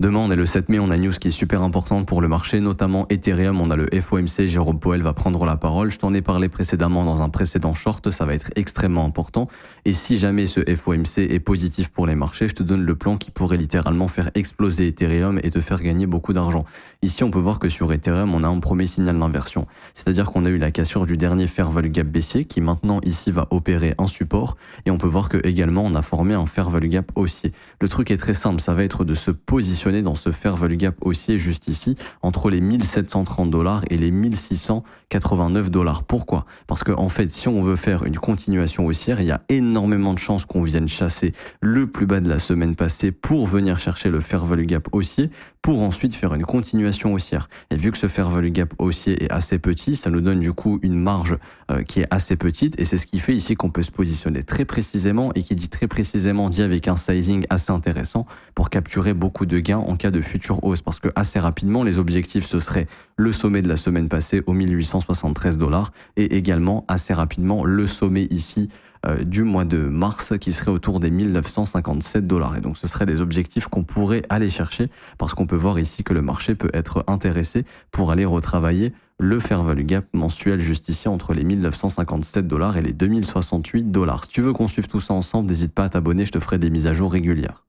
Demain, on est le 7 mai, on a une news qui est super importante pour le marché, notamment Ethereum. On a le FOMC, Jérôme Powell va prendre la parole. Je t'en ai parlé précédemment dans un précédent short, ça va être extrêmement important. Et si jamais ce FOMC est positif pour les marchés, je te donne le plan qui pourrait littéralement faire exploser Ethereum et te faire gagner beaucoup d'argent. Ici, on peut voir que sur Ethereum, on a un premier signal d'inversion. C'est-à-dire qu'on a eu la cassure du dernier fair value gap baissier qui maintenant ici va opérer un support. Et on peut voir que également on a formé un fair value gap haussier. Le truc est très simple, ça va être de se positionner dans ce fair value gap haussier juste ici, entre les $1 730 et les $1 689. Pourquoi? Parce que en fait, si on veut faire une continuation haussière, il y a énormément de chances qu'on vienne chasser le plus bas de la semaine passée pour venir chercher le fair value gap haussier, pour ensuite faire une continuation haussière. Et vu que ce fair value gap haussier est assez petit, ça nous donne du coup une marge qui est assez petite, et c'est ce qui fait ici qu'on peut se positionner très précisément, et qui dit très précisément dit avec un sizing assez intéressant pour capturer beaucoup de gains en cas de future hausse, parce que assez rapidement les objectifs ce serait le sommet de la semaine passée aux $1 873 et également assez rapidement le sommet ici du mois de mars qui serait autour des $1 957. Et donc ce seraient des objectifs qu'on pourrait aller chercher, parce qu'on peut voir ici que le marché peut être intéressé pour aller retravailler le fair value gap mensuel juste ici entre les $1 957 et les $2 068. Si tu veux qu'on suive tout ça ensemble, n'hésite pas à t'abonner, je te ferai des mises à jour régulières.